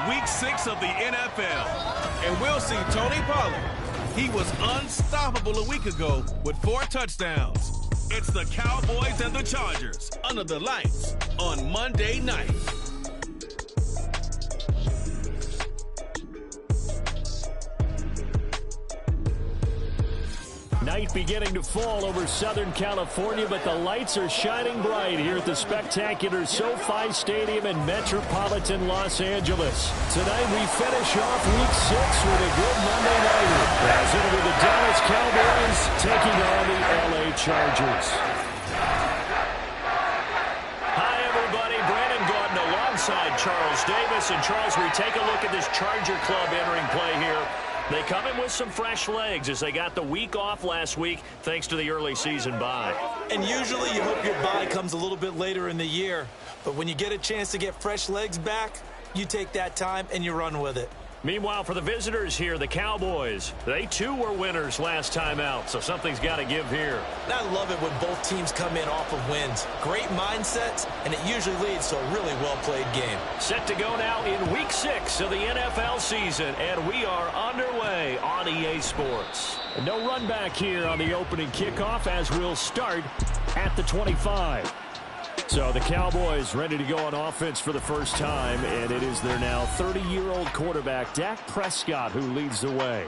Week 6 of the NFL. And we'll see Tony Pollard. He was unstoppable a week ago with 4 touchdowns. It's the Cowboys and the Chargers under the lights on Monday night. Night beginning to fall over Southern California, but the lights are shining bright here at the spectacular SoFi Stadium in metropolitan Los Angeles. Tonight we finish off Week 6 with a good Monday nighter, as it'll be the Dallas Cowboys taking on the LA Chargers. Hi, everybody. Brandon Gordon alongside Charles Davis. And Charles, we take a look at this Charger club entering play here. They come in with some fresh legs as they got the week off last week thanks to the early season bye. And usually you hope your bye comes a little bit later in the year. But when you get a chance to get fresh legs back, you take that time and you run with it. Meanwhile, for the visitors here, the Cowboys, they too were winners last time out, so something's got to give here. And I love it when both teams come in off of wins. Great mindsets, and it usually leads to a really well-played game. Set to go now in Week 6 of the NFL season, and we are underway on EA Sports. No run back here on the opening kickoff as we'll start at the 25. So the Cowboys ready to go on offense for the first time, and it is their now 30-year-old quarterback, Dak Prescott, who leads the way.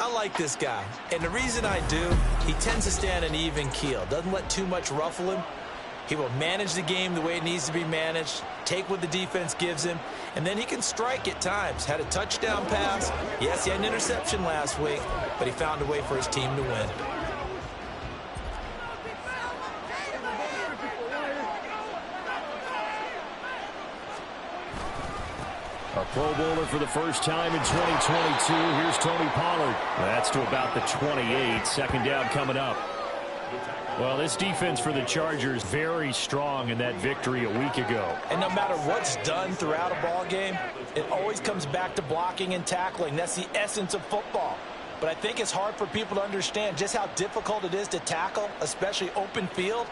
I like this guy, and the reason I do, he tends to stand an even keel, doesn't let too much ruffle him. He will manage the game the way it needs to be managed, take what the defense gives him, and then he can strike at times. Had a touchdown pass. Yes, he had an interception last week, but he found a way for his team to win. A Pro Bowler for the first time in 2022. Here's Tony Pollard. That's to about the 28. Second down coming up. Well, this defense for the Chargers very strong in that victory a week ago. And no matter what's done throughout a ball game, it always comes back to blocking and tackling. That's the essence of football. But I think it's hard for people to understand just how difficult it is to tackle, especially open field.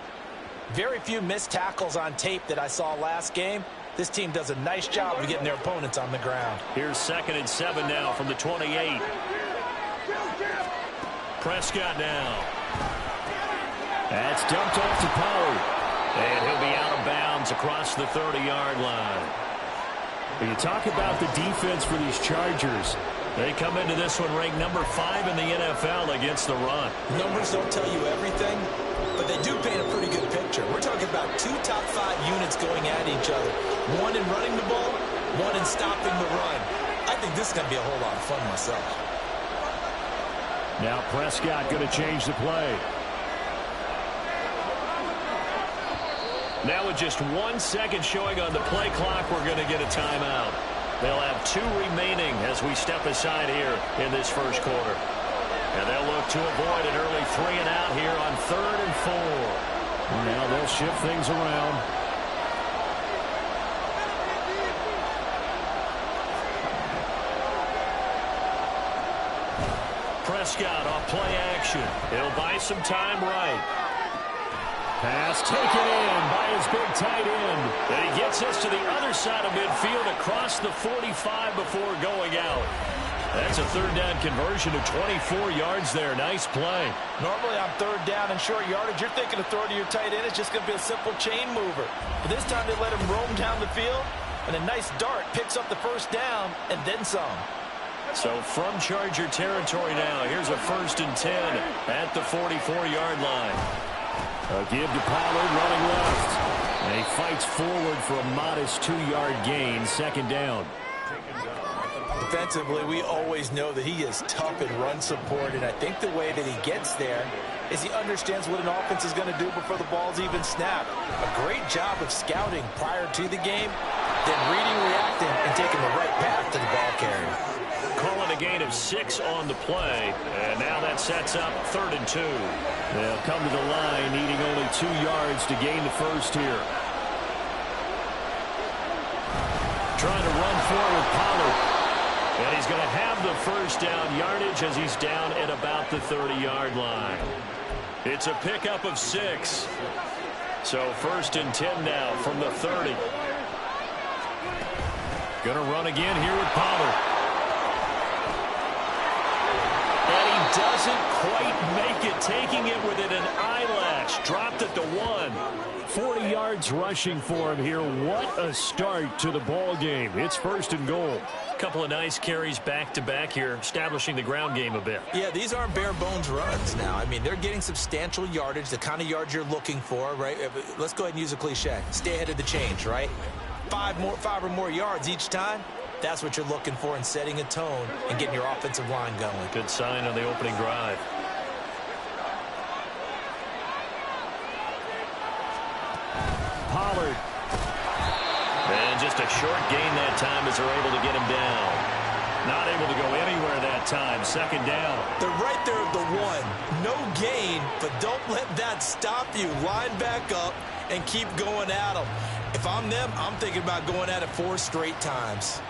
Very few missed tackles on tape that I saw last game. This team does a nice job of getting their opponents on the ground. Here's 2nd and 7 now from the 28. Prescott now. That's dumped off to Pollard. And he'll be out of bounds across the 30-yard line. When you talk about the defense for these Chargers, they come into this one ranked number 5 in the NFL against the run. Numbers don't tell you everything, but they do paint a pretty good picture. We're talking about 2 top 5 units going at each other. One in running the ball, one in stopping the run. I think this is going to be a whole lot of fun myself. Now Prescott going to change the play. Now with just 1 second showing on the play clock, we're going to get a timeout. They'll have 2 remaining as we step aside here in this first quarter. And they'll look to avoid an early 3 and out here on 3rd and 4. Now they'll shift things around. Prescott off play action. He'll buy some time right. Pass taken in by his big tight end. And he gets us to the other side of midfield across the 45 before going out. That's a 3rd down conversion of 24 yards there. Nice play. Normally on 3rd down and short yardage, you're thinking of throwing to your tight end. It's just going to be a simple chain mover. But this time they let him roam down the field, and a nice dart picks up the 1st down and then some. So from Charger territory now, here's a 1st and 10 at the 44-yard line. A give to Pollard running left. And he fights forward for a modest 2-yard gain, 2nd down. Defensively, we always know that he is tough in run support, and I think the way that he gets there is he understands what an offense is going to do before the ball's even snapped. A great job of scouting prior to the game, then reading, reacting, and taking the right path to the ball carrier. Calling a gain of 6 on the play, and now that sets up 3rd and 2. They'll come to the line needing only 2 yards to gain the 1st here. Trying to run forward, Pollard. And he's going to have the 1st down yardage as he's down at about the 30-yard line. It's a pickup of 6. So 1st and 10 now from the 30. Going to run again here with Pollard. And he doesn't quite make it, taking it within an eyelash. Dropped it to 1. 40 yards rushing for him here. What a start to the ball game. It's 1st and goal. Couple of nice carries back-to-back here, establishing the ground game a bit. Yeah, these aren't bare-bones runs now. I mean, they're getting substantial yardage, the kind of yards you're looking for, right? Let's go ahead and use a cliche. Stay ahead of the change, right? 5 or more yards each time. That's what you're looking for in setting a tone and getting your offensive line going. Good sign on the opening drive. Pollard. And just a short gain that time as they're able to get him down. Not able to go anywhere that time. 2nd down. They're right there at the 1. No gain, but don't let that stop you. Line back up and keep going at them. If I'm them, I'm thinking about going at it 4 straight times.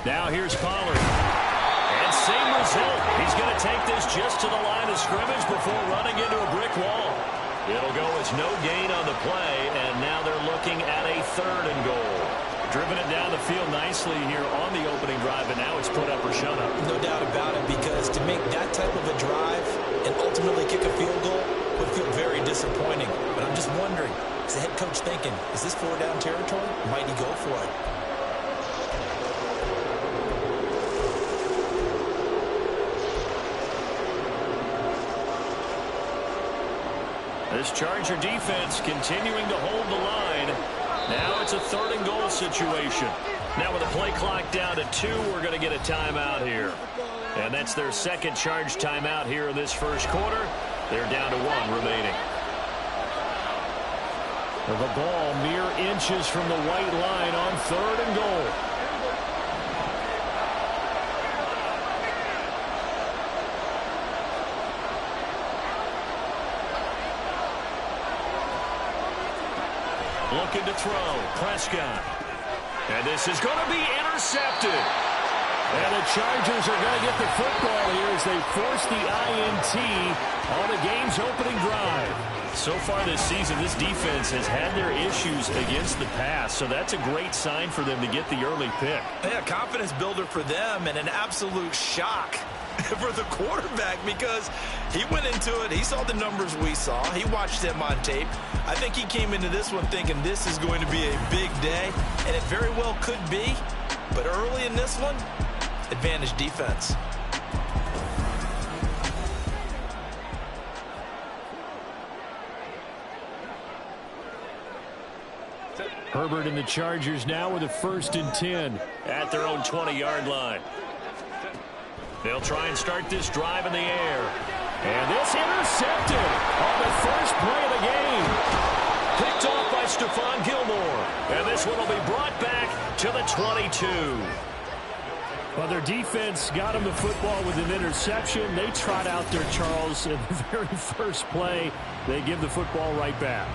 Now here's Pollard. And same result. He's going to take this just to the line of scrimmage before running into a brick wall. It'll go as no gain on the play, and now they're looking at a 3rd and goal. Driven it down the field nicely here on the opening drive, and now it's put up or shut up. No doubt about it, because to make that type of a drive and ultimately kick a field goal would feel very disappointing. But I'm just wondering, is the head coach thinking, is this 4-down territory? Might he go for it? This Charger defense continuing to hold the line. Now it's a 3rd and goal situation. Now with the play clock down to 2, we're going to get a timeout here. And that's their 2nd charge timeout here in this 1st quarter. They're down to 1 remaining. The ball mere inches from the white line on 3rd and goal. Looking to throw. Prescott. And this is going to be intercepted. And the Chargers are going to get the football here as they force the INT on the game's opening drive. So far this season, this defense has had their issues against the pass, so that's a great sign for them to get the early pick. Yeah, confidence builder for them, and an absolute shock for the quarterback because he went into it. He saw the numbers we saw. He watched them on tape. I think he came into this one thinking this is going to be a big day, and it very well could be. But early in this one, advantage defense. Herbert and the Chargers now with a 1st and 10 at their own 20-yard line. They'll try and start this drive in the air. And this intercepted on the first play of the game. Picked off by Stephon Gilmore. And this one will be brought back to the 22. Well, their defense got them the football with an interception. They trot out there, Charles, in the very first play. They give the football right back.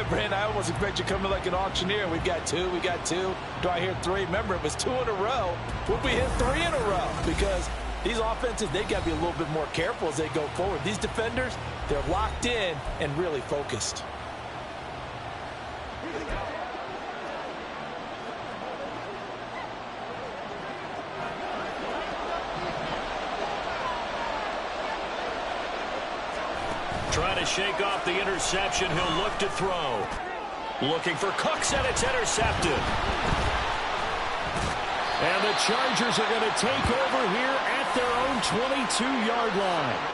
Brand, I almost expect you to come in like an auctioneer. We've got two. Do I hear three? Remember, it was 2 in a row. Would we hit 3 in a row? Because these offenses, they got to be a little bit more careful as they go forward. These defenders, they're locked in and really focused. Trying to shake off the interception. He'll look to throw. Looking for Cooks, and it's intercepted. And the Chargers are going to take over here at their own 22-yard line.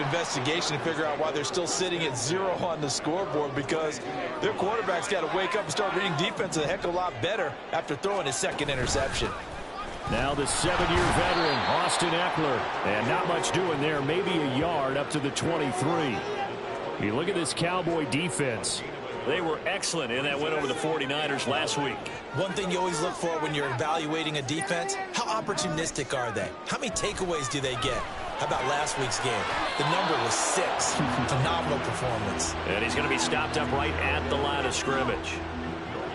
Investigation to figure out why they're still sitting at 0 on the scoreboard, because their quarterback's got to wake up and start reading defense a heck of a lot better after throwing his 2nd interception. Now the 7-year veteran, Austin Eckler. And not much doing there, maybe a yard up to the 23. You look at this Cowboy defense. They were excellent in that win over the 49ers last week. One thing you always look for when you're evaluating a defense, how opportunistic are they? How many takeaways do they get? How about last week's game? The number was 6. Phenomenal performance. And he's going to be stopped up right at the line of scrimmage.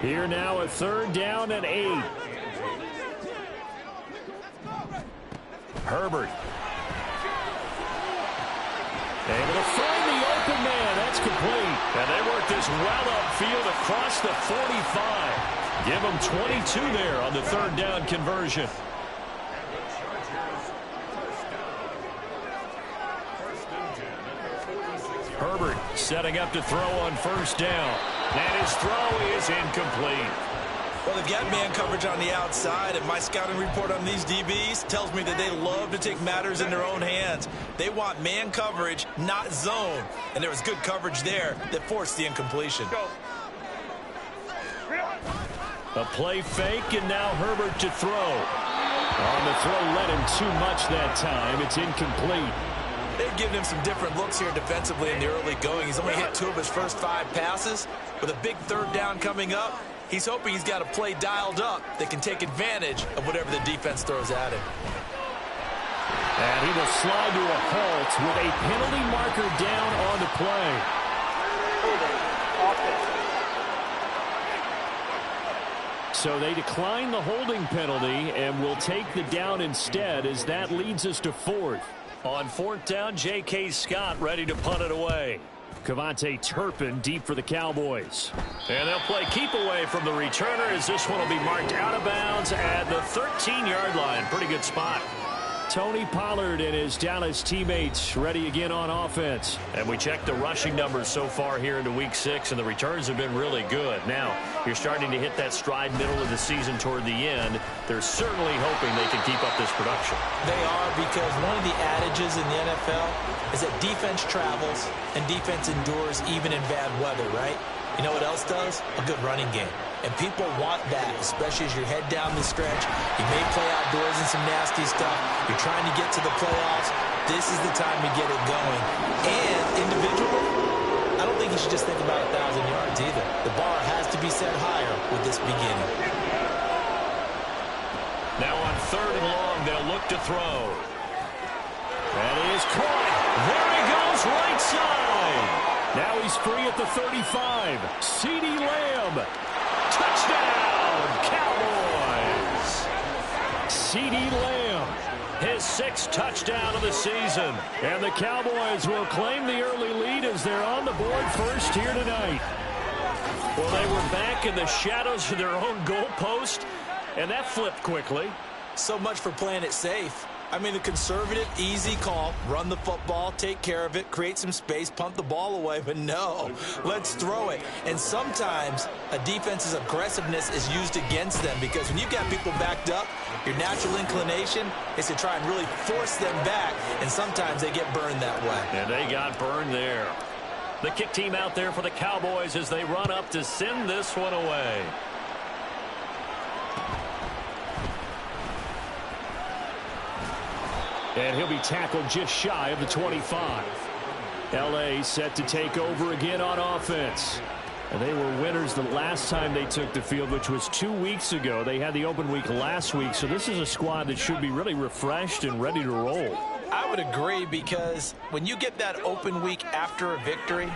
Here now, a 3rd down and 8. Herbert. Able to find the open man. That's complete. And they work this well upfield across the 45. Give them 22 there on the 3rd down conversion. Herbert setting up to throw on 1st down. And his throw is incomplete. Well, they've got man coverage on the outside, and my scouting report on these DBs tells me that they love to take matters in their own hands. They want man coverage, not zone. And there was good coverage there that forced the incompletion. A play fake, and now Herbert to throw. On the throw, led him too much that time. It's incomplete. They've given him some different looks here defensively in the early going. He's only hit 2 of his first 5 passes. With a big 3rd down coming up, he's hoping he's got a play dialed up that can take advantage of whatever the defense throws at him. And he will slide to a halt with a penalty marker down on the play. So they decline the holding penalty and will take the down instead, as that leads us to 4th. On 4th down, J.K. Scott ready to punt it away. Kevontae Turpin deep for the Cowboys. And they'll play keep away from the returner, as this one will be marked out of bounds at the 13-yard line. Pretty good spot. Tony Pollard and his Dallas teammates ready again on offense. And we checked the rushing numbers so far here into Week 6, and the returns have been really good. Now, you're starting to hit that stride middle of the season toward the end. They're certainly hoping they can keep up this production. They are, because one of the adages in the NFL is that defense travels and defense endures even in bad weather, right? You know what else does? A good running game. And people want that, especially as you head down the stretch. You may play outdoors in some nasty stuff. You're trying to get to the playoffs. This is the time to get it going. And individually, I don't think you should just think about 1,000 yards either. The bar has to be set higher with this beginning. Now on 3rd and long, they'll look to throw. is caught. There he goes, right side. Now he's free at the 35. CeeDee Lamb. Touchdown, Cowboys. CeeDee Lamb, his 6th touchdown of the season. And the Cowboys will claim the early lead as they're on the board first here tonight. Well, they were back in the shadows of their own goalpost, and that flipped quickly. So much for playing it safe. I mean, the conservative, easy call, run the football, take care of it, create some space, pump the ball away, but no, let's throw it. And sometimes a defense's aggressiveness is used against them because when you've got people backed up, your natural inclination is to try and really force them back, and sometimes they get burned that way. And they got burned there. The kick team out there for the Cowboys as they run up to send this one away. And he'll be tackled just shy of the 25. L.A. set to take over again on offense. And they were winners the last time they took the field, which was 2 weeks ago. They had the open week last week, so this is a squad that should be really refreshed and ready to roll. I would agree, because when you get that open week after a victory,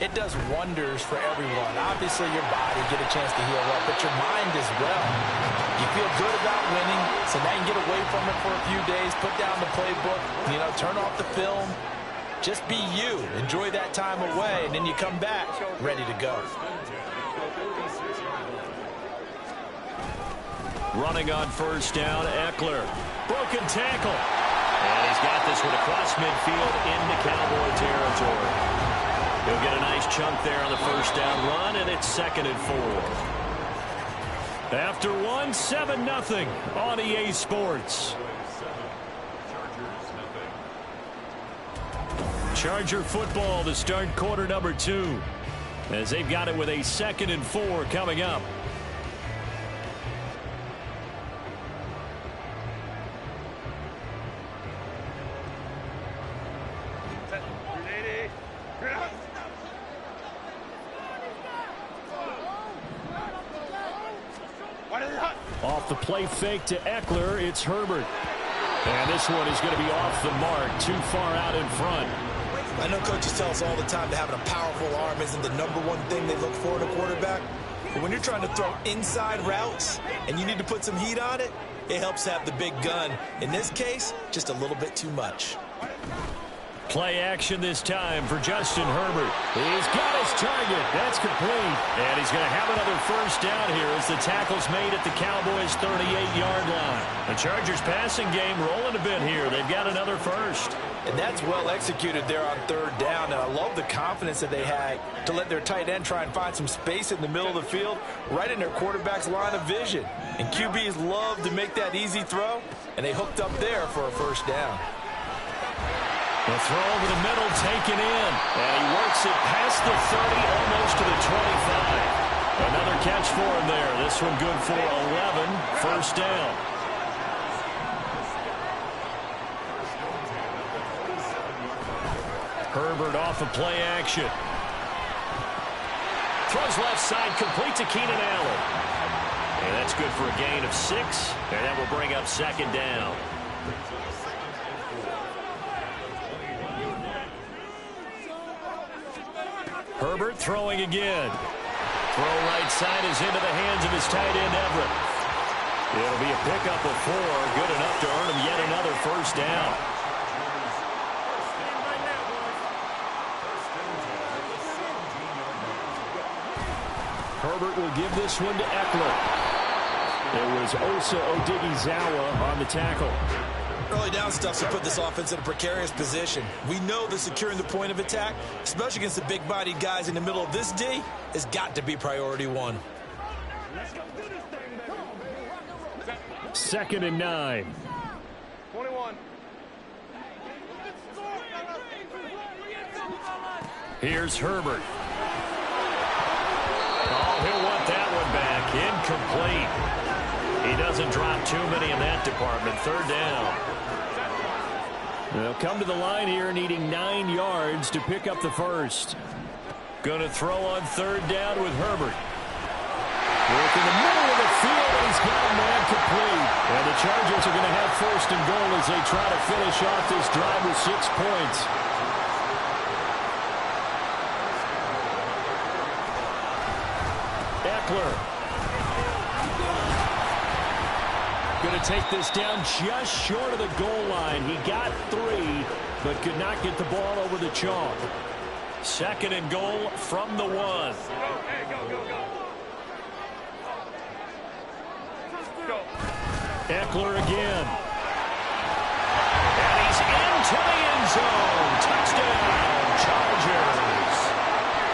it does wonders for everyone. Obviously, your body get a chance to heal up, but your mind as well. You feel good about winning, so now you can get away from it for a few days, put down the playbook, turn off the film. Just be you. Enjoy that time away, and then you come back ready to go. Running on first down, Eckler. Broken tackle. And he's got this one across midfield into Cowboy territory. He'll get a nice chunk there on the first down run, and it's 2nd and 4. After one, 7-0 on EA Sports. Charger football to start quarter number 2, as they've got it with a 2nd and 4 coming up. Off the play fake to Eckler, it's Herbert. And this one is going to be off the mark, too far out in front. I know coaches tell us all the time that having a powerful arm isn't the #1 thing they look for in a quarterback. But when you're trying to throw inside routes and you need to put some heat on it, it helps have the big gun. In this case, just a little bit too much. Play action this time for Justin Herbert. He's got his target. That's complete. And he's going to have another first down here as the tackle's made at the Cowboys' 38-yard line. The Chargers passing game rolling a bit here. They've got another first. And that's well executed there on 3rd down. And I love the confidence that they had to let their tight end try and find some space in the middle of the field, right in their quarterback's line of vision. And QBs love to make that easy throw, and they hooked up there for a first down. The throw over the middle taken in. And he works it past the 30, almost to the 25. Another catch for him there. This one good for 11. First down. Herbert off of play action. Throws left side, complete to Keenan Allen. And that's good for a gain of 6. And that will bring up 2nd down. Herbert throwing again. Throw right side is into the hands of his tight end, Everett. It'll be a pickup of 4. Good enough to earn him yet another first down. Herbert will give this one to Eckler. It was Osa Odighizuwa on the tackle. Early down stuff's to put this offense in a precarious position. We know that securing the point of attack, especially against the big-bodied guys in the middle of this D, has got to be priority 1. 2nd and 9. 21. Here's Herbert. Oh, he'll want that one back. Incomplete. He doesn't drop too many in that department. 3rd down. They'll come to the line here needing 9 yards to pick up the first. Going to throw on 3rd down with Herbert. Work in the middle of the field, and he's got a man complete. And the Chargers are going to have first and goal as they try to finish off this drive with 6 points. Eckler. Going to take this down just short of the goal line. He got 3, but could not get the ball over the chalk. Second and goal from the 1. Eckler again. And he's into the end zone. Touchdown, Chargers.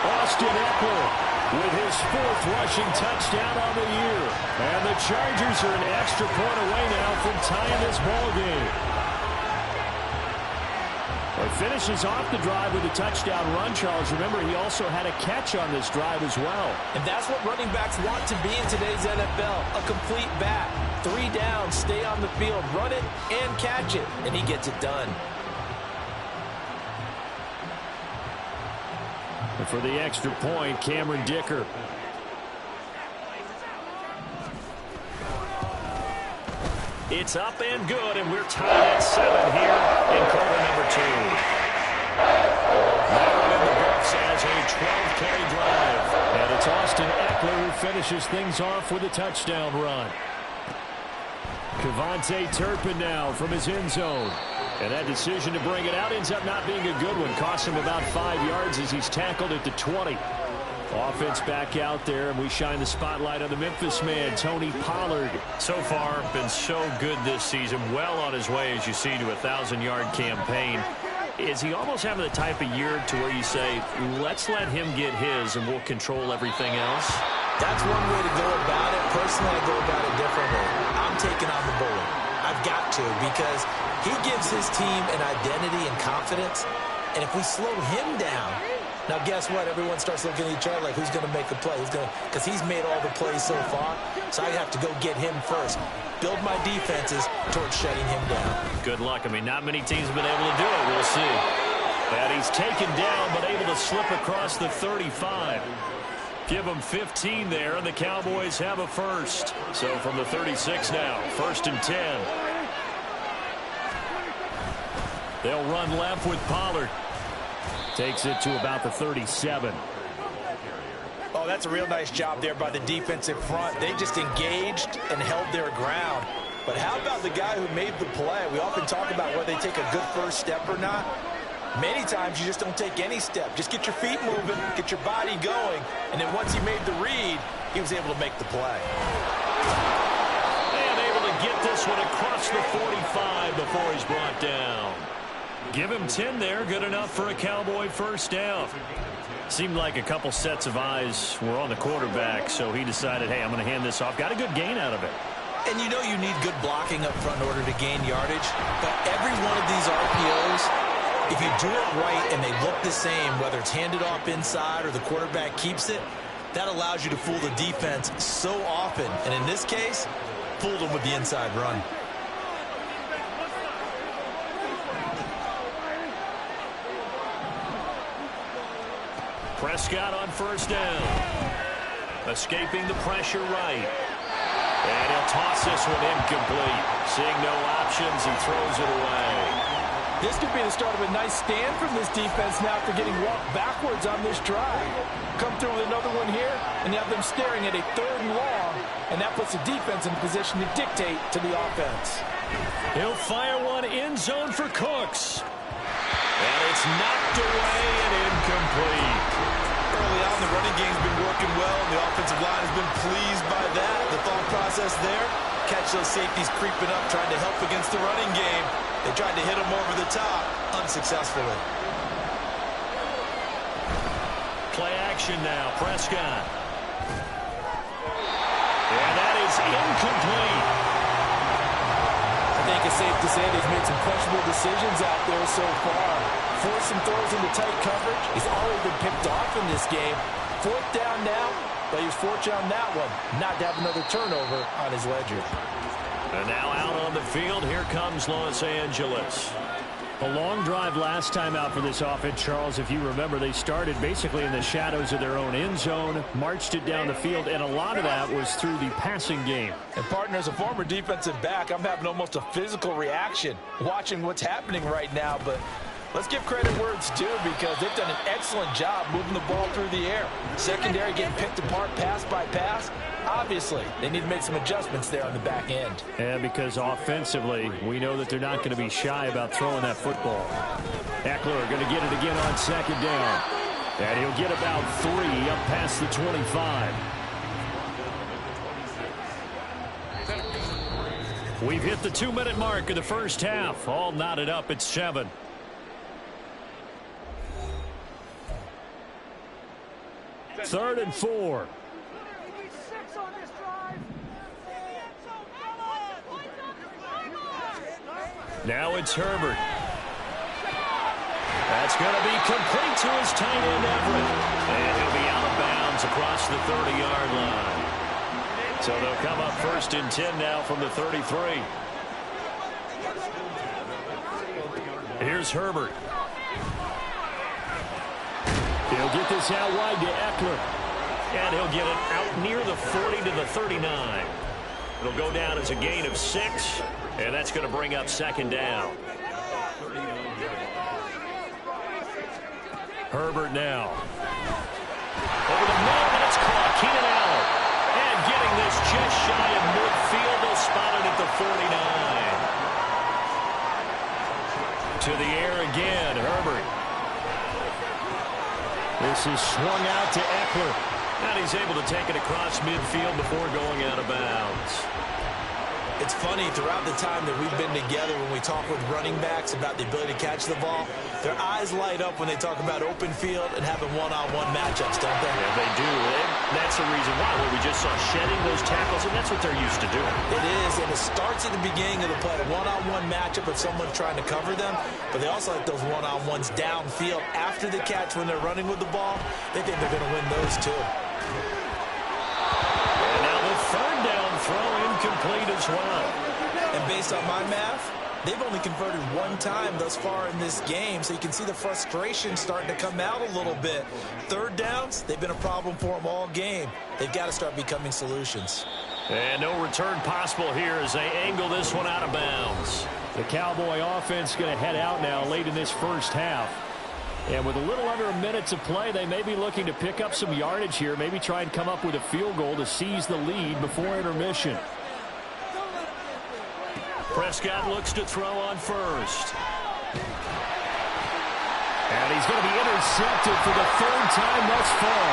Austin Eckler with his 4th rushing touchdown on the year. And the Chargers are an extra point away now from tying this ball game. Well, he finishes off the drive with a touchdown run, Charles. Remember, he also had a catch on this drive as well. And that's what running backs want to be in today's NFL, a complete back. 3 downs, stay on the field, run it, and catch it. And he gets it done. And for the extra point, Cameron Dicker. It's up and good, and we're tied at 7 here in quarter number 2. Now in the books as a 12-carry drive. And it's Austin Eckler who finishes things off with a touchdown run. Kevontae Turpin now from his end zone. And that decision to bring it out ends up not being a good one. Cost him about 5 yards as he's tackled at the 20. Offense back out there, and we shine the spotlight on the Memphis man, Tony Pollard. So far, been so good this season. Well on his way, as you see, to a 1,000-yard campaign. Is he almost having the type of year to where you say, let's let him get his, and we'll control everything else? That's one way to go about it. Personally, I go about it differently. I'm taking on the bully. I've got to, because he gives his team an identity and confidence. And if we slow him down, now guess what? Everyone starts looking at each other like, who's going to make a play? Because he's made all the plays so far. So I have to go get him first. Build my defenses towards shutting him down. Good luck. I mean, not many teams have been able to do it. We'll see. And he's taken down, but able to slip across the 35. Give them 15 there, and the Cowboys have a first. So from the 36 now, 1st and 10. They'll run left with Pollard. Takes it to about the 37. Oh, that's a real nice job there by the defensive front. They just engaged and held their ground. But how about the guy who made the play? We often talk about whether they take a good first step or not. Many times you just don't take any step. Just get your feet moving, get your body going, and then once he made the read, he was able to make the play. And able to get this one across the 45 before he's brought down. Give him 10 there, good enough for a Cowboy first down. Seemed like a couple sets of eyes were on the quarterback, so he decided, hey, I'm going to hand this off. Got a good gain out of it. And you know you need good blocking up front in order to gain yardage, but every one of these RPOs, if you do it right and they look the same, whether it's handed off inside or the quarterback keeps it, that allows you to fool the defense so often. And in this case, fooled them with the inside run. Prescott on first down. Escaping the pressure right. And he'll toss this one incomplete. Seeing no options, he throws it away. This could be the start of a nice stand from this defense now after getting walked backwards on this drive. Come through with another one here, and you have them staring at a 3rd and long, and that puts the defense in a position to dictate to the offense. He'll fire one end zone for Cooks. And it's knocked away and incomplete. Early on, the running game's been working well, and the offensive line has been pleased by that. The thought process there, catch those safeties creeping up, trying to help against the running game. They tried to hit him over the top, unsuccessfully. Play action now, Prescott. And that is incomplete. I think it's safe to say they've made some questionable decisions out there so far. Forced some throws into tight coverage. He's already been picked off in this game. 4th down now, but he was fortunate on that one, not to have another turnover on his ledger. And now out on the field, here comes Los Angeles. A long drive last time out for this offense, Charles. If you remember, they started basically in the shadows of their own end zone, marched it down the field, and a lot of that was through the passing game. And partner, as a former defensive back, I'm having almost a physical reaction watching what's happening right now. But let's give credit where it's due, because they've done an excellent job moving the ball through the air. Secondary getting picked apart pass by pass. Obviously, they need to make some adjustments there on the back end. Yeah, because offensively, we know that they're not going to be shy about throwing that football. Eckler going to get it again on second down. And he'll get about 3 up past the 25. We've hit the 2-minute mark of the first half. All knotted up at 7. Third and 4. Now it's Herbert. That's going to be complete to his tight end, Everett. And he'll be out of bounds across the 30-yard line. So they'll come up 1st and 10 now from the 33. Here's Herbert. He'll get this out wide to Eckler. And he'll get it out near the 40 to the 39. It'll go down as a gain of 6. And that's going to bring up 2nd down. Herbert now. Over the middle, and it's caught. Keenan Allen. And getting this just shy of midfield. They'll spot it at the 49. To the air again, Herbert. This is swung out to Eckler. And he's able to take it across midfield before going out of bounds. It's funny, throughout the time that we've been together, when we talk with running backs about the ability to catch the ball, their eyes light up when they talk about open field and having one-on-one matchups, don't they? Yeah, they do. And that's the reason why. We just saw shedding those tackles, and that's what they're used to doing. It is, and it starts at the beginning of the play, a one-on-one matchup if someone's trying to cover them, but they also like those one-on-ones downfield after the catch when they're running with the ball. They think they're going to win those too. And now the 3rd down throw incomplete as well. And based on my math, they've only converted 1 time thus far in this game, so you can see the frustration starting to come out a little bit. 3rd downs, they've been a problem for them all game. They've got to start becoming solutions. And no return possible here as they angle this one out of bounds. The Cowboy offense going to head out now late in this first half. And with a little under a minute to play, they may be looking to pick up some yardage here, maybe try and come up with a field goal to seize the lead before intermission. Prescott looks to throw on first. And he's going to be intercepted for the 3rd time thus far.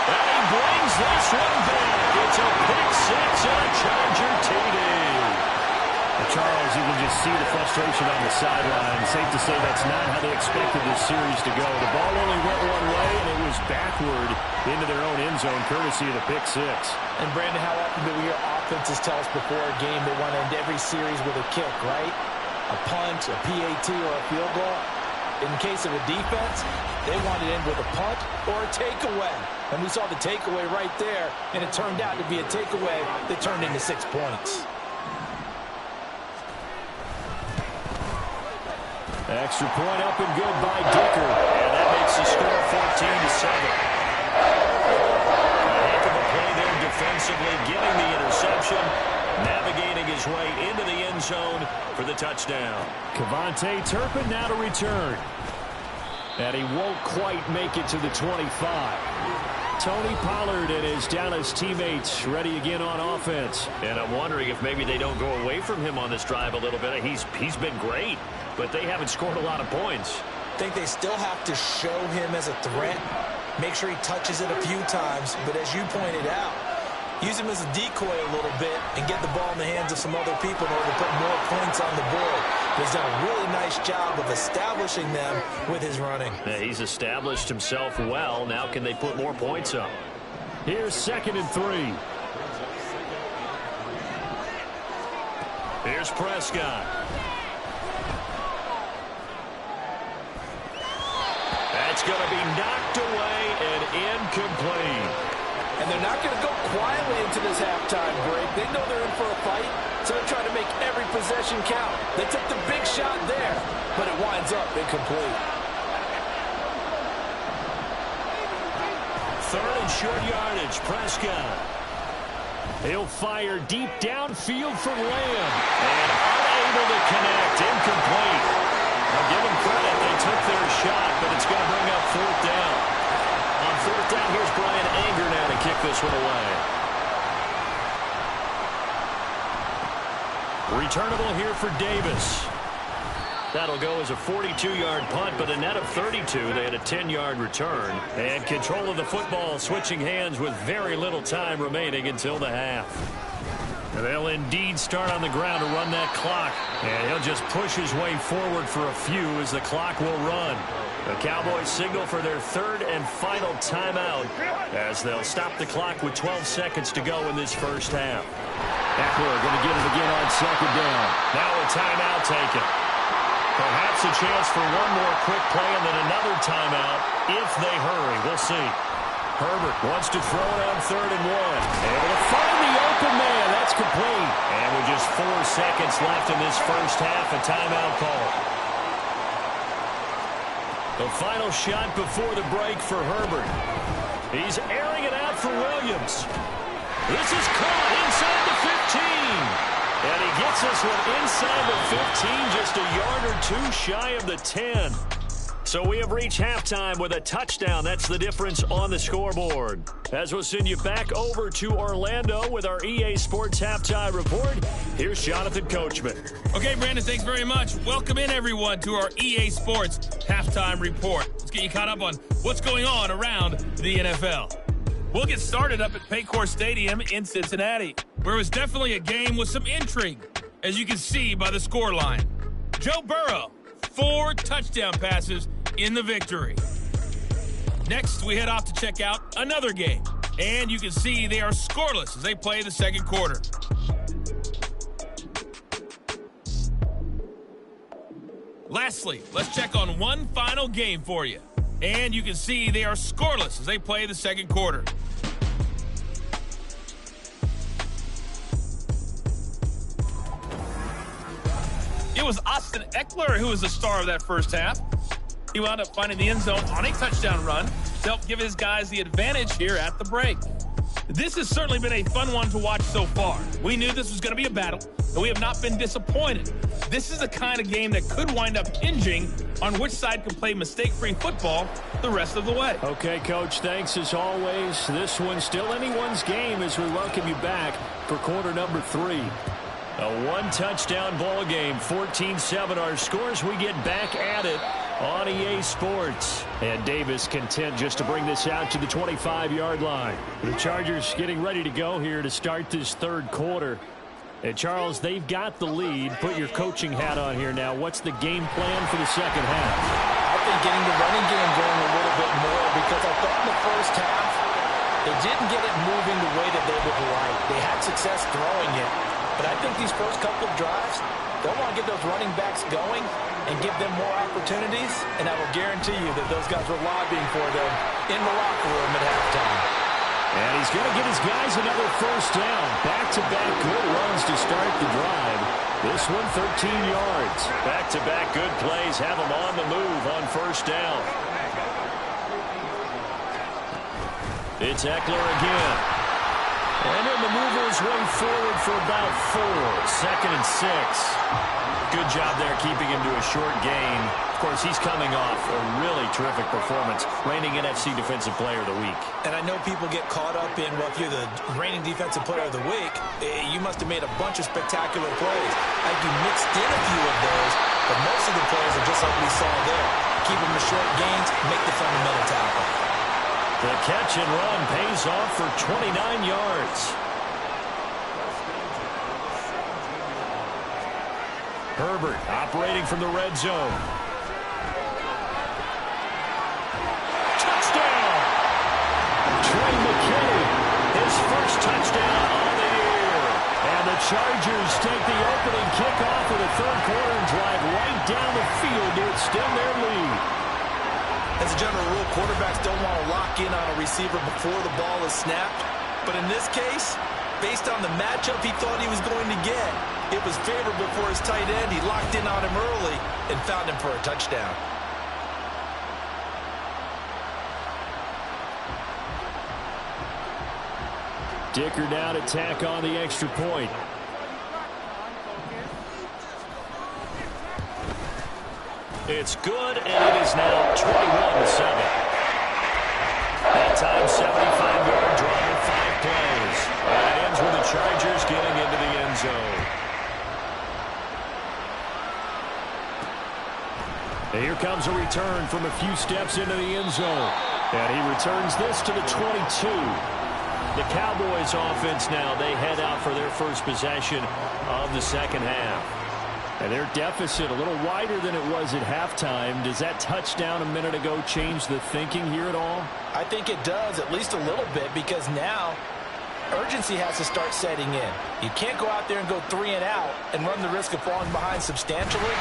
And he brings this one back. It's a pick 6 and a Charger TD. Charles, you can just see the frustration on the sideline. Safe to say that's not how they expected this series to go. The ball only went one way, and it was backward into their own end zone, courtesy of the pick 6. And, Brandon, how often do we hear offenses tell us before a game they want to end every series with a kick, right? A punt, a PAT, or a field goal. In case of a defense, they want to end with a punt or a takeaway. And we saw the takeaway right there, and it turned out to be a takeaway that turned into 6 points. Extra point up and good by Dicker. And that makes the score 14-7. A heck of a play there defensively, getting the interception, navigating his way into the end zone for the touchdown. Kevontae Turpin now to return. And he won't quite make it to the 25. Tony Pollard and his Dallas teammates ready again on offense. And I'm wondering if maybe they don't go away from him on this drive a little bit. He's been great, but they haven't scored a lot of points. I think they still have to show him as a threat, make sure he touches it a few times, but as you pointed out, use him as a decoy a little bit and get the ball in the hands of some other people in order to put more points on the board. He's done a really nice job of establishing them with his running. Yeah, he's established himself well. Now can they put more points up? Here's 2nd and 3. Here's Prescott. That's going to be knocked away and incomplete. And they're not going to go quietly into this halftime break. They know they're in for a fight. So they're trying to make every possession count. They took the big shot there, but it winds up incomplete. Third and short yardage, Prescott. He'll fire deep downfield for Lamb. And unable to connect, incomplete. I'll give them credit, they took their shot, but it's going to bring up fourth down. On fourth down, here's Brian Anger now to kick this one away. Returnable here for Davis. That'll go as a 42-yard punt, but a net of 32. They had a 10-yard return. And control of the football switching hands with very little time remaining until the half. They'll indeed start on the ground to run that clock. And he'll just push his way forward for a few as the clock will run. The Cowboys signal for their third and final timeout as they'll stop the clock with 12 seconds to go in this first half. Eckler going to get it again on second down. Now a timeout taken. Perhaps a chance for one more quick play and then another timeout if they hurry. We'll see. Herbert wants to throw it on third and one. Able to find the open man. That's complete. And with just 4 seconds left in this first half, a timeout call. The final shot before the break for Herbert. He's airing it out for Williams. This is caught inside the 15. And he gets this one inside the 15, just a yard or two shy of the 10. So we have reached halftime with a touchdown. That's the difference on the scoreboard. As we'll send you back over to Orlando with our EA Sports Halftime Report, here's Jonathan Coachman. Okay, Brandon, thanks very much. Welcome in, everyone, to our EA Sports Halftime Report. Let's get you caught up on what's going on around the NFL. We'll get started up at Paycor Stadium in Cincinnati, where it was definitely a game with some intrigue, as you can see by the scoreline. Joe Burrow, 4 touchdown passes in the victory. Next, we head off to check out another game, and you can see they are scoreless as they play the second quarter. Lastly, let's check on one final game for you, and you can see they are scoreless as they play the second quarter. It was Austin Eckler who was the star of that first half. He wound up finding the end zone on a touchdown run to help give his guys the advantage here at the break. This has certainly been a fun one to watch so far. We knew this was going to be a battle, and we have not been disappointed. This is the kind of game that could wind up hinging on which side can play mistake-free football the rest of the way. Okay, Coach, thanks as always. This one's still anyone's game as we welcome you back for quarter number 3. A one-touchdown ball game, 14-7 our scores. We get back at it on EA Sports. And Davis content just to bring this out to the 25-yard line. The Chargers getting ready to go here to start this third quarter. And Charles, they've got the lead. Put your coaching hat on here now. What's the game plan for the second half? I think getting the running game going a little bit more, because I thought in the first half they didn't get it moving the way that they would like. They had success throwing it. But I think these first couple of drives, they'll want to get those running backs going and give them more opportunities, and I will guarantee you that those guys were lobbying for them in the locker room at halftime. And he's going to get his guys another first down. Back-to-back good runs to start the drive. This one 13 yards. Back-to-back good plays have them on the move on first down. It's Eckler again. And then the mover his way forward for about 4. 2nd and 6. Good job there keeping him to a short gain. Of course, he's coming off a really terrific performance, reigning NFC Defensive Player of the Week. And I know people get caught up in, well, if you're the reigning Defensive Player of the Week, you must have made a bunch of spectacular plays. I think you mixed in a few of those, but most of the plays are just like we saw there. Keep them to short gains, make the fundamental tackle. The catch and run pays off for 29 yards. Herbert operating from the red zone. Touchdown! Trey McKinney, his first touchdown on the year. And the Chargers take the opening kickoff of the third quarter and drive right down the field to extend their lead. As a general rule, quarterbacks don't want to lock in on a receiver before the ball is snapped. But in this case, based on the matchup he thought he was going to get. It was favorable for his tight end. He locked in on him early and found him for a touchdown. Dicker down to tack on the extra point. It's good, and it is now 21-7. That time, 75-yard drive, 5 plays. And it ends with the Chargers getting into the end zone. And here comes a return from a few steps into the end zone. And he returns this to the 22. The Cowboys offense now, they head out for their first possession of the second half. And their deficit a little wider than it was at halftime. Does that touchdown a minute ago change the thinking here at all? I think it does, at least a little bit, because now urgency has to start setting in. You can't go out there and go 3 and out and run the risk of falling behind substantially,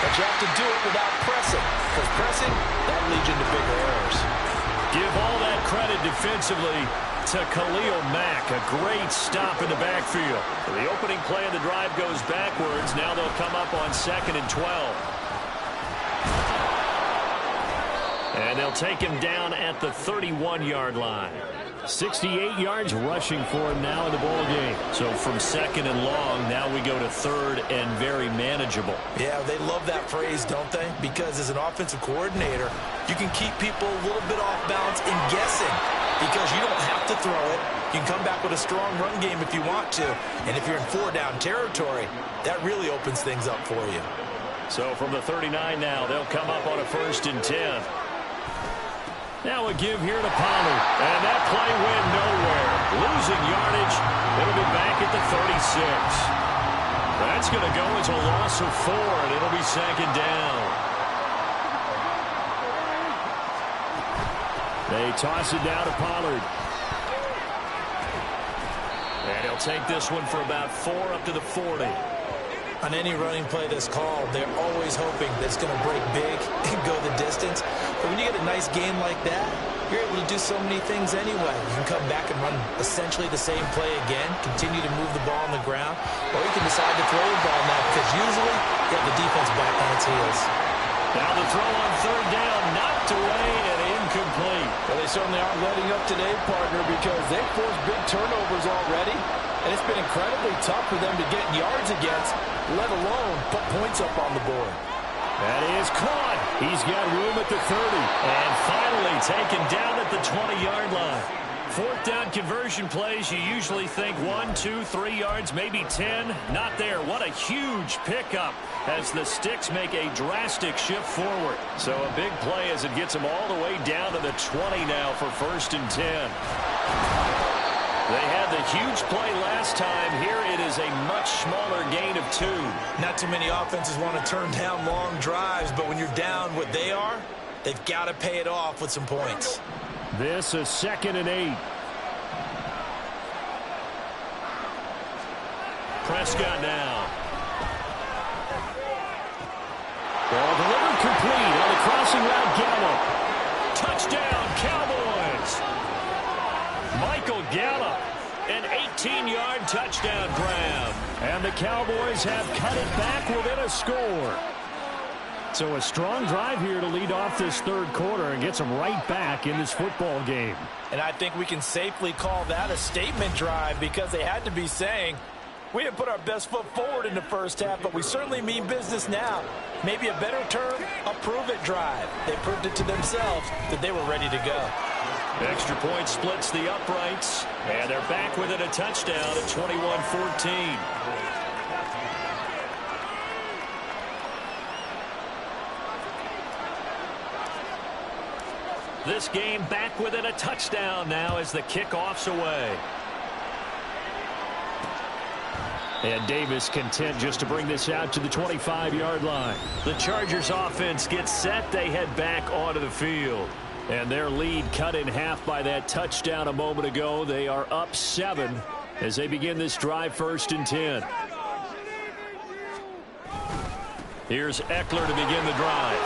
but you have to do it without pressing, because pressing, that leads into bigger errors. Give all that credit defensively to Khalil Mack. A great stop in the backfield. The opening play of the drive goes backwards. Now they'll come up on 2nd and 12. And they'll take him down at the 31-yard line. 68 yards rushing for him now in the ball game. So from 2nd and long, now we go to 3rd and very manageable. Yeah, they love that phrase, don't they? Because as an offensive coordinator, you can keep people a little bit off balance and guessing, because you don't have to throw it. You can come back with a strong run game if you want to. And if you're in 4-down territory, that really opens things up for you. So from the 39 now, they'll come up on a 1st and 10. Now a give here to Pollard. And that play went nowhere. Losing yardage. It'll be back at the 36. That's going to go as a loss of 4, and it'll be 2nd down. They toss it down to Pollard. And he'll take this one for about 4 up to the 40. On any running play that's called, they're always hoping that it's going to break big and go the distance. But when you get a nice game like that, you're able to do so many things anyway. You can come back and run essentially the same play again, continue to move the ball on the ground, or you can decide to throw the ball now, because usually you have the defense back on its heels. Now the throw on 3rd down, knocked away and incomplete. Well, they certainly aren't letting up today, partner, because they've forced big turnovers already, and it's been incredibly tough for them to get yards against, let alone put points up on the board. That is caught. He's got room at the 30. And finally taken down at the 20-yard line. 4th down conversion plays, you usually think 1, 2, 3 yards, maybe 10. Not there. What a huge pickup as the Sticks make a drastic shift forward. So a big play as it gets them all the way down to the 20 now for 1st and 10. They had the huge play last time. Here it is a much smaller gain of 2. Not too many offenses want to turn down long drives, but when you're down what they are, they've got to pay it off with some points. This is 2nd and 8. Prescott now. Ball delivered complete on the crossing route. Gallup. Touchdown, Cowboys. Michael Gallup, an 18-yard touchdown grab. And the Cowboys have cut it back within a score. So a strong drive here to lead off this 3rd quarter and gets them right back in this football game. And I think we can safely call that a statement drive, because they had to be saying, we didn't put our best foot forward in the first half, but we certainly mean business now. Maybe a better term, a prove-it drive. They proved it to themselves that they were ready to go. Extra point splits the uprights, and they're back within a touchdown at 21-14. This game back within a touchdown now as the kickoff's away. And Davis content just to bring this out to the 25-yard line. The Chargers offense gets set. They head back onto the field. And their lead cut in half by that touchdown a moment ago. They are up 7 as they begin this drive, 1st and 10. Here's Eckler to begin the drive.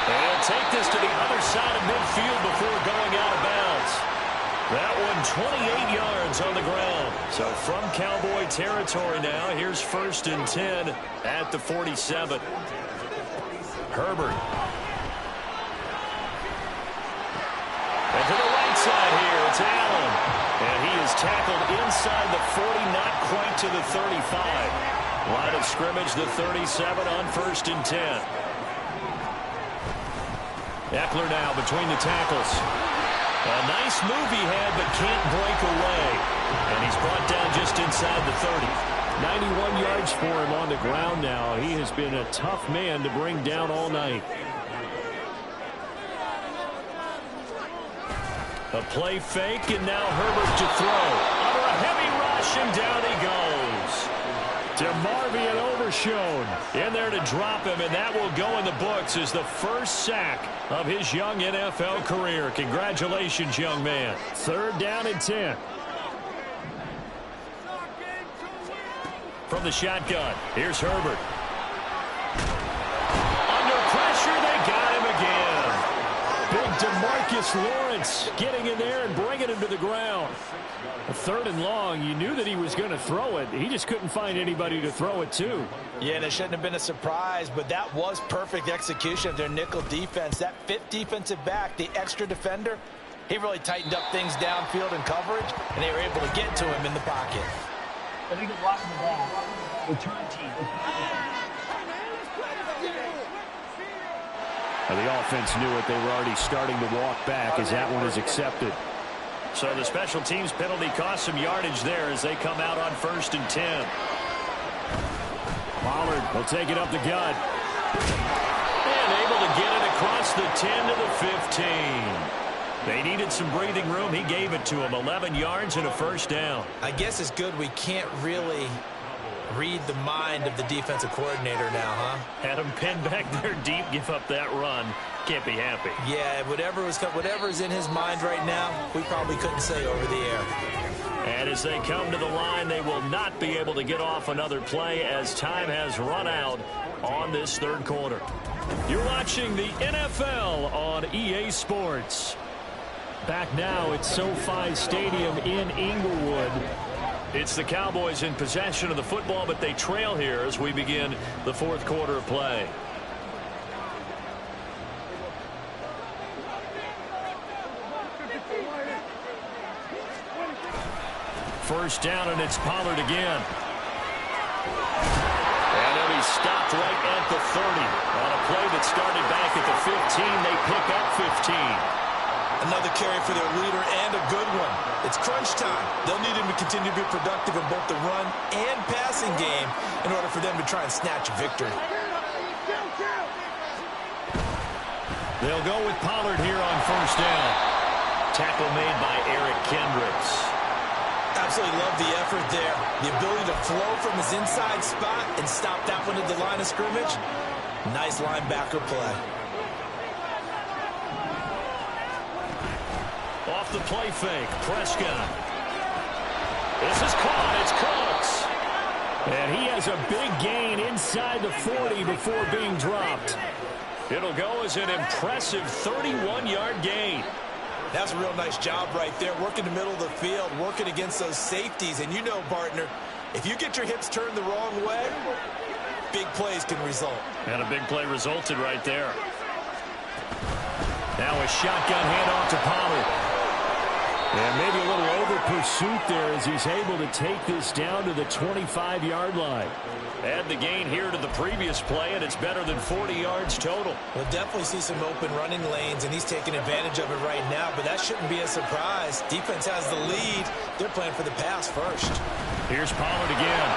And take this to the other side of midfield before going out of bounds. That one 28 yards on the ground. So from Cowboy territory now, here's 1st and 10 at the 47. Herbert. And to the right side here, it's Allen. And he is tackled inside the 40, not quite to the 35. Line of scrimmage, the 37 on 1st and 10. Eckler now between the tackles. A nice move he had, but can't break away. And he's brought down just inside the 30. 91 yards for him on the ground now. He has been a tough man to bring down all night. A play fake, and now Herbert to throw. Under a heavy rush, and down he goes. DeMarvion Overshown in there to drop him, and that will go in the books as the first sack of his young NFL career. Congratulations, young man. 3rd down and 10. From the shotgun, here's Herbert. Under pressure, they got him again. Big DeMarcus Lawrence getting in there and bringing him to the ground. A 3rd and long, you knew that he was going to throw it. He just couldn't find anybody to throw it to. Yeah, and it shouldn't have been a surprise, but that was perfect execution of their nickel defense. That 5th defensive back, the extra defender, he really tightened up things downfield in coverage, and they were able to get to him in the pocket. I think it's blocking the ball. Return team. The offense knew it. They were already starting to walk back as that one is accepted. So the special teams penalty cost some yardage there as they come out on 1st and 10. Pollard will take it up the gut. And able to get it across the 10 to the 15. They needed some breathing room. He gave it to them. 11 yards and a 1st down. I guess it's good we can't really read the mind of the defensive coordinator now, huh? Had him pinned back there deep, give up that run. Can't be happy. Yeah, whatever's in his mind right now, we probably couldn't say over the air. And as they come to the line, they will not be able to get off another play as time has run out on this 3rd quarter. You're watching the NFL on EA Sports. Back now at SoFi Stadium in Inglewood. It's the Cowboys in possession of the football, but they trail here as we begin the 4th quarter of play. First down, and it's Pollard again. And then he's stopped right at the 30. On a play that started back at the 15, they pick up 15. Another carry for their leader and a good one. It's crunch time. They'll need him to continue to be productive in both the run and passing game in order for them to try and snatch a victory. They'll go with Pollard here on 1st down. Tackle made by Eric Kendricks. Absolutely love the effort there. The ability to flow from his inside spot and stop that one at the line of scrimmage. Nice linebacker play. Off the play fake, Prescott. This is caught. It's Cooks. And he has a big gain inside the 40 before being dropped. It'll go as an impressive 31-yard gain. That's a real nice job right there, working the middle of the field, working against those safeties. And you know, partner, if you get your hips turned the wrong way, big plays can result. And a big play resulted right there. Now a shotgun handoff to Pollard. And maybe a little over pursuit there as he's able to take this down to the 25-yard line. Add the gain here to the previous play, and it's better than 40 yards total. We'll definitely see some open running lanes, and he's taking advantage of it right now, but that shouldn't be a surprise. Defense has the lead. They're playing for the pass first. Here's Pollard again.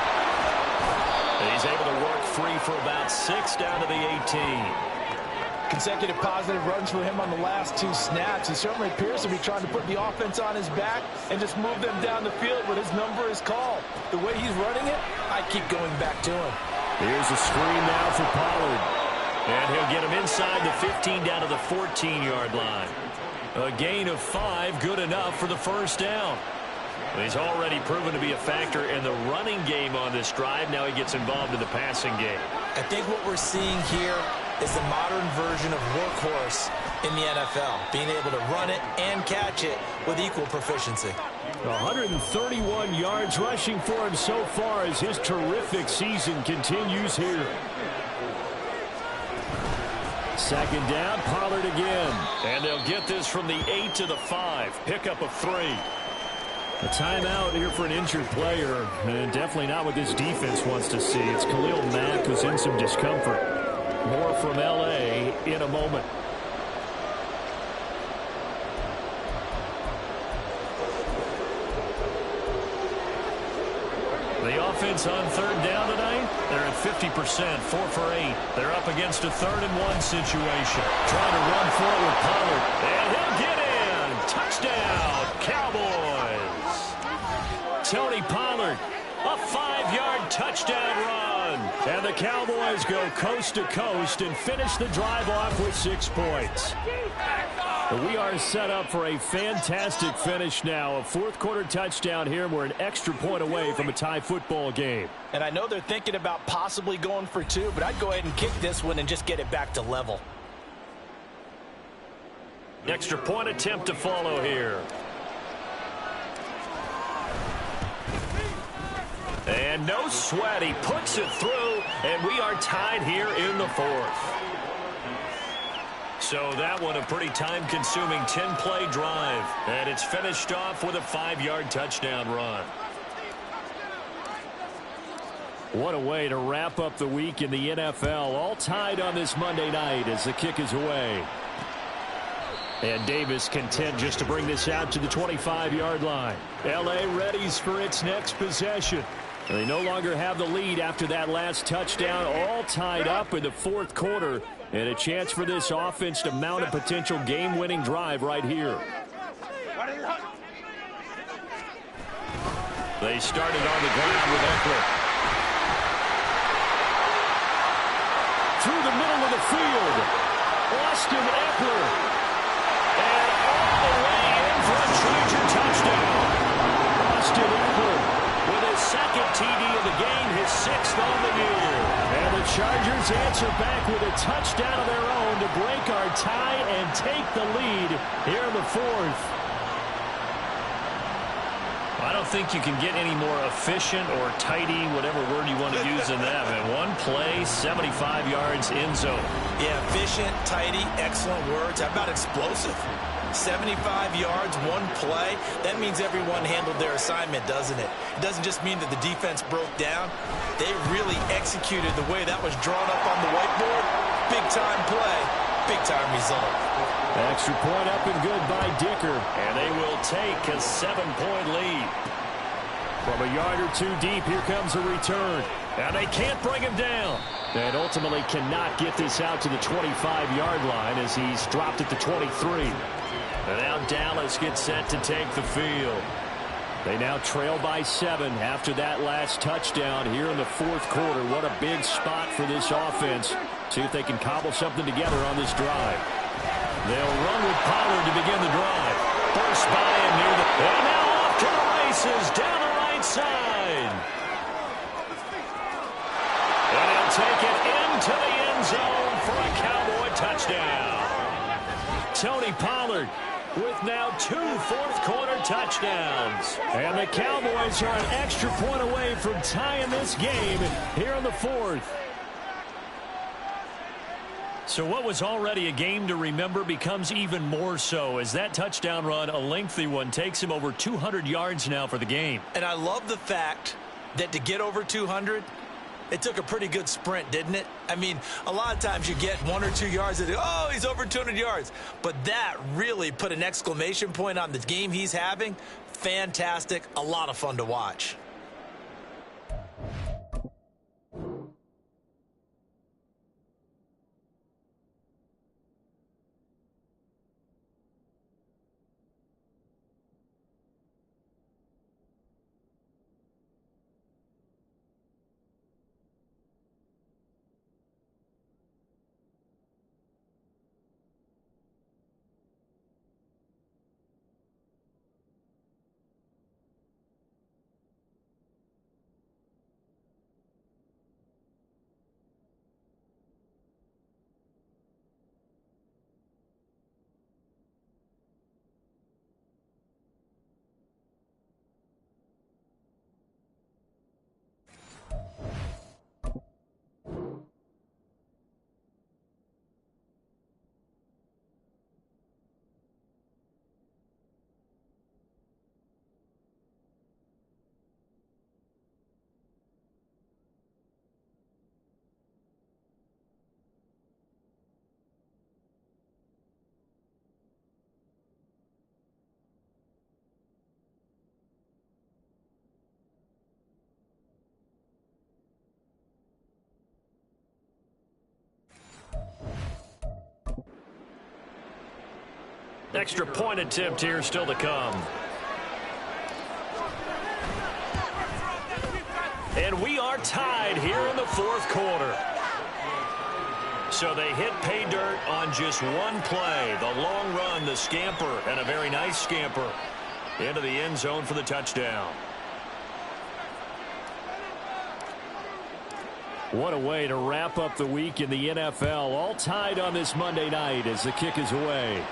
And he's able to work free for about 6 down to the 18. Consecutive positive runs for him on the last 2 snaps. He certainly appears to be trying to put the offense on his back and just move them down the field when his number is called. The way he's running it, I keep going back to him. Here's a screen now for Pollard. And he'll get him inside the 15 down to the 14-yard line. A gain of 5, good enough for the first down. He's already proven to be a factor in the running game on this drive. Now he gets involved in the passing game. I think what we're seeing here is the modern version of workhorse in the NFL, being able to run it and catch it with equal proficiency. 131 yards rushing for him so far as his terrific season continues here. Second down, Pollard again. And they'll get this from the 8 to the 5. Pickup of 3. A timeout here for an injured player, and definitely not what this defense wants to see. It's Khalil Mack who's in some discomfort. More from L.A. in a moment. The offense on third down tonight, they're at 50%, 4 for 8. They're up against a 3rd and 1 situation. Trying to run for it with Pollard. And he'll get in. Touchdown, Cowboys. Tony Pollard, a 5-yard touchdown run. And the Cowboys go coast to coast and finish the drive off with 6 points. We are set up for a fantastic finish now. A fourth-quarter touchdown here. We're an extra point away from a tie football game. And I know they're thinking about possibly going for 2, but I'd go ahead and kick this one and just get it back to level. Extra point attempt to follow here. And no sweat. He puts it through, and we are tied here in the 4th. So that one a pretty time-consuming 10-play drive. And it's finished off with a 5-yard touchdown run. What a way to wrap up the week in the NFL. All tied on this Monday night as the kick is away. And Davis content just to bring this out to the 25-yard line. L.A. readies for its next possession. They no longer have the lead after that last touchdown. All tied up in the 4th quarter. And a chance for this offense to mount a potential game-winning drive right here. They started on the ground with Eckler. Through the middle of the field, Austin Eckler. And all the way in for a Charger touchdown. Austin Eckler with his 2nd TD of the game, his 6th on the year. And the Chargers answer back with a touchdown of their own to break our tie and take the lead here in the 4th. I don't think you can get any more efficient or tidy, whatever word you want to use in that. And one play, 75 yards in zone. Yeah, efficient, tidy, excellent words. How about explosive? 75 yards, one play. That means everyone handled their assignment, doesn't it? It doesn't just mean that the defense broke down. They really executed the way that was drawn up on the whiteboard. Big-time play, big-time result. Extra point up and good by Dicker. And they will take a 7-point lead. From a yard or 2 deep, here comes a return. And they can't bring him down. And ultimately cannot get this out to the 25-yard line as he's dropped at the 23. And now Dallas gets set to take the field. They now trail by 7 after that last touchdown here in the 4th quarter. What a big spot for this offense. See if they can cobble something together on this drive. They'll run with Pollard to begin the drive. First by him near the... And now off to the races down the right side. And he'll take it into the end zone for a Cowboy touchdown. Tony Pollard with now 2 fourth-quarter touchdowns. And the Cowboys are an extra point away from tying this game here in the 4th. So what was already a game to remember becomes even more so as that touchdown run, a lengthy one, takes him over 200 yards now for the game. And I love the fact that to get over 200, it took a pretty good sprint, didn't it? I mean, a lot of times you get 1 or 2 yards and oh, he's over 200 yards. But that really put an exclamation point on the game he's having. Fantastic. A lot of fun to watch. Extra point attempt here still to come. And we are tied here in the fourth quarter. So they hit pay dirt on just one play. The long run, the scamper, and a very nice scamper into the end zone for the touchdown. What a way to wrap up the week in the NFL. All tied on this Monday night as the kick is away.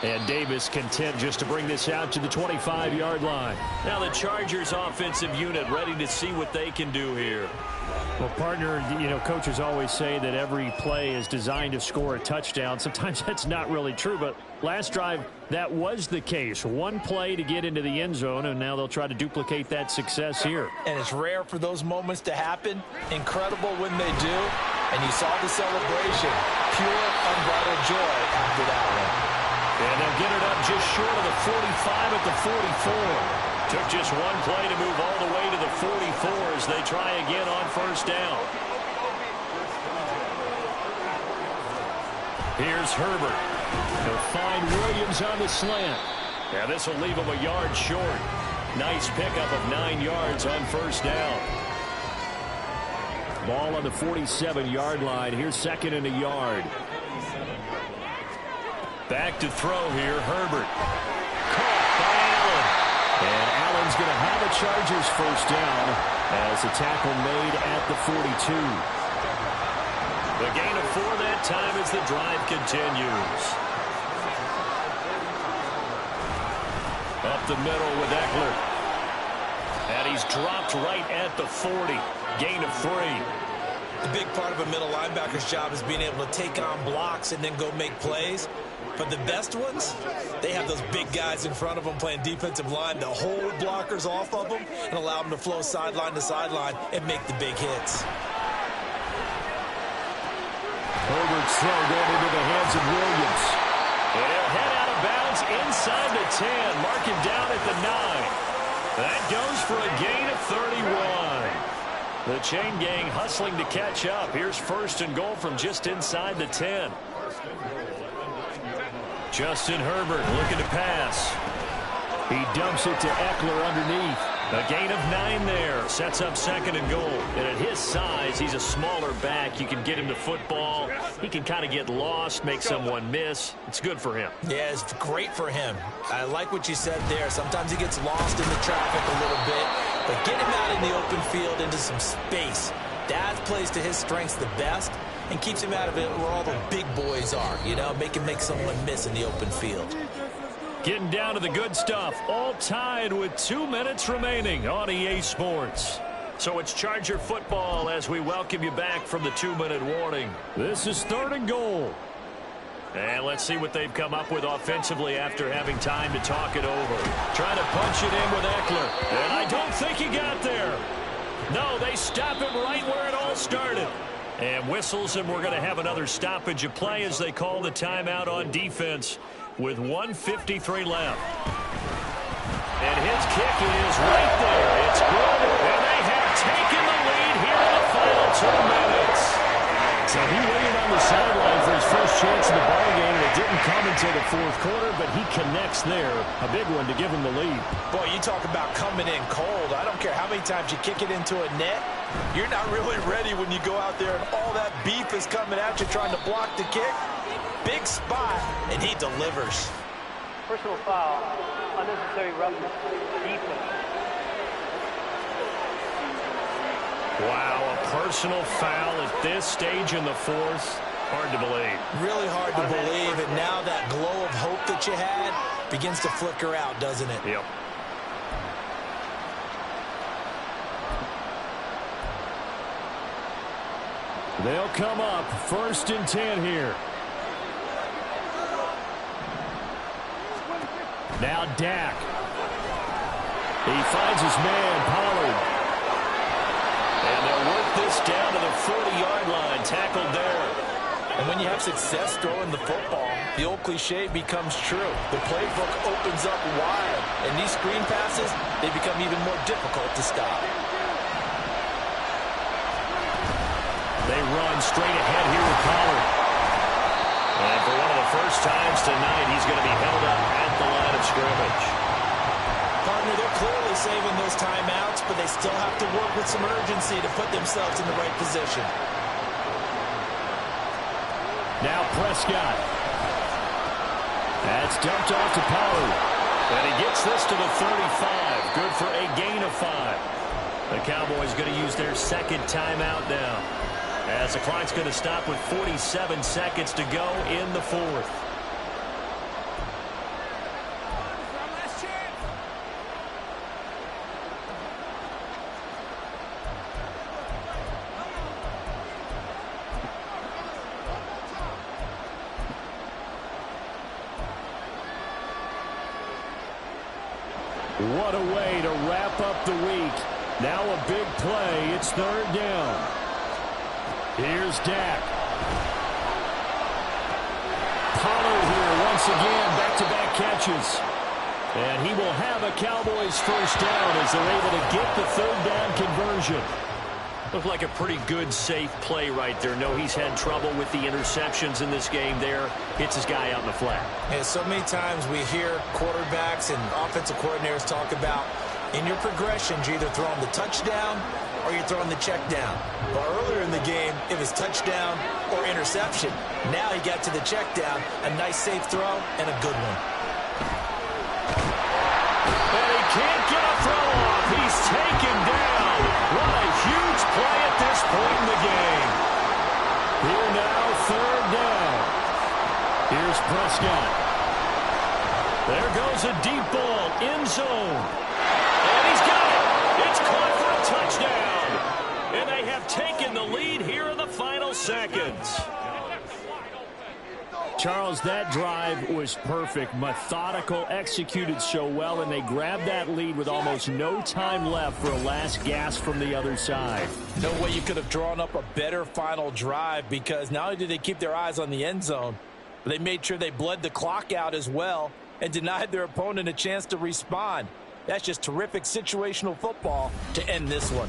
And Davis content just to bring this out to the 25-yard line. Now the Chargers offensive unit ready to see what they can do here. Well, partner, coaches always say that every play is designed to score a touchdown. Sometimes that's not really true, but last drive, that was the case. One play to get into the end zone, and now they'll try to duplicate that success here. And it's rare for those moments to happen. Incredible when they do. And you saw the celebration. Pure, unbridled joy after that one. And they'll get it up just short of the 45 at the 44. Took just one play to move all the way to the 44 as they try again on first down. Here's Herbert. They'll find Williams on the slant. Yeah, this will leave him a yard short. Nice pickup of 9 yards on first down. Ball on the 47-yard line. Here's second and a yard. Back to throw here, Herbert. Caught by Allen. And Allen's going to have a Chargers first down as the tackle made at the 42. The gain of 4 that time as the drive continues. Up the middle with Eckler. And he's dropped right at the 40. Gain of 3. The big part of a middle linebacker's job is being able to take on blocks and then go make plays. But the best ones, they have those big guys in front of them playing defensive line to hold blockers off of them and allow them to flow sideline to sideline and make the big hits. Herbert's throw going into the hands of Williams. And he'll head out of bounds inside the 10. Mark him down at the 9. That goes for a gain of 31. The chain gang hustling to catch up. Here's first and goal from just inside the 10. Justin Herbert looking to pass. He dumps it to Eckler underneath. A gain of 9 there. Sets up second and goal. And at his size, he's a smaller back. You can get him the football. He can kind of get lost, make someone miss. It's good for him. Yeah, it's great for him. I like what you said there. Sometimes he gets lost in the traffic a little bit. But get him out in the open field into some space. That plays to his strengths the best and keeps him out of it where all the big boys are. Make him make someone miss in the open field. Getting down to the good stuff. All tied with 2 minutes remaining on EA Sports. So it's Charger football as we welcome you back from the 2-minute warning. This is third and goal. And let's see what they've come up with offensively after having time to talk it over. Trying to punch it in with Eckler. And I don't think he got there. No, they stop him right where it all started. And whistles, and we're going to have another stoppage of play as they call the timeout on defense with 1:53 left. And his kick is right there. It's good, and they have taken the lead here in the final 2 minutes. So he waited on the sideline for his first chance in the ballgame, and it didn't come until the fourth quarter, but he connects there. A big one to give him the lead. Boy, you talk about coming in cold. I don't care how many times you kick it into a net. You're not really ready when you go out there and all that beef is coming at you trying to block the kick. Big spot, and he delivers. Personal foul, unnecessary roughness, defense. Wow, a personal foul at this stage in the fourth. Hard to believe. Really hard to believe, and now that glow of hope that you had begins to flicker out, doesn't it? Yep. They'll come up first and 10 here. Now Dak. He finds his man, Pollard. And they'll work this down to the 40-yard line. Tackled there. And when you have success throwing the football, the old cliche becomes true. The playbook opens up wide. And these screen passes, they become even more difficult to stop. They run straight ahead here with Pollard. And for one of the first times tonight, he's to put themselves in the right position. Now Prescott. That's dumped off to Pollard. And he gets this to the 35. Good for a gain of 5. The Cowboys going to use their second timeout now, as the clock's going to stop with 47 seconds to go in the fourth. What a way to wrap up the week. Now a big play. It's third down. Here's Dak. Pollard here once again. Back-to-back catches. And he will have a Cowboys first down as they're able to get the third down conversion. Looked like a pretty good, safe play right there. No, he's had trouble with the interceptions in this game there. Hits his guy out in the flat. Yeah, so many times we hear quarterbacks and offensive coordinators talk about in your progressions, you're either throwing the touchdown or you're throwing the check down. But earlier in the game, it was touchdown or interception. Now he got to the check down, a nice safe throw and a good one. And he can't get a throw off. He's taken down. What a huge play at this point in the game. Here now, third down. Here's Prescott. There goes a deep ball, end zone. And he's got it. It's caught for a touchdown. And they have taken the lead here in the final seconds. Charles, that drive was perfect, methodical, executed so well, and they grabbed that lead with almost no time left for a last gasp from the other side. No way you could have drawn up a better final drive, because not only did they keep their eyes on the end zone, but they made sure they bled the clock out as well and denied their opponent a chance to respond. That's just terrific situational football to end this one.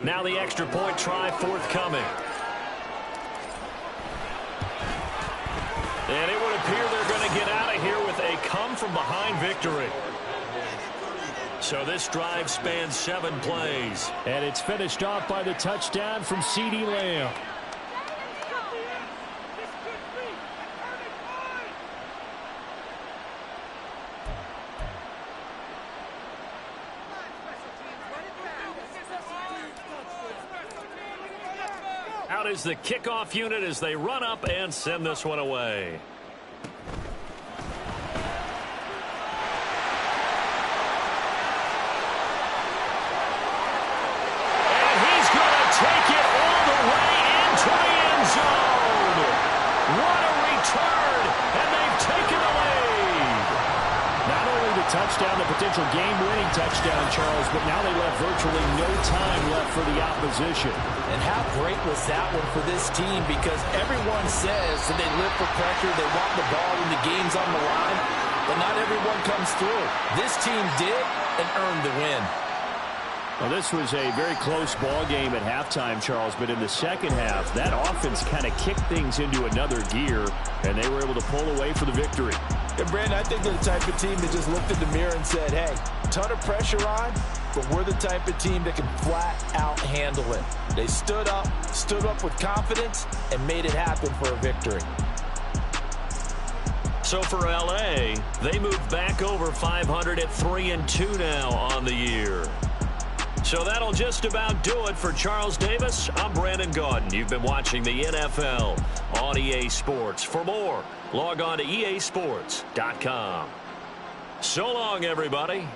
Now the extra point try forthcoming. And it would appear they're going to get out of here with a come-from-behind victory. So this drive spans 7 plays. And it's finished off by the touchdown from CeeDee Lamb. Out is the kickoff unit as they run up and send this one away. And he's going to take it all the way into the end zone. What a return, and they've taken the lead. Not only the touchdown, the potential game-winning touchdown, Charles, but now they left virtually no time left for the opposition. And how great was that one for this team? Because everyone says that they live for pressure, they want the ball when the game's on the line, but not everyone comes through. This team did and earned the win. Well, this was a very close ball game at halftime, Charles, but in the second half, that offense kind of kicked things into another gear, and they were able to pull away for the victory. And Brandon, I think they're the type of team that just looked in the mirror and said, hey, ton of pressure on, but we're the type of team that can flat out handle it. They stood up with confidence, and made it happen for a victory. So for L.A., they move back over 500 at 3-2 now on the year. So that'll just about do it for Charles Davis. I'm Brandon Gaudin. You've been watching the NFL on EA Sports. For more, log on to easports.com. So long, everybody.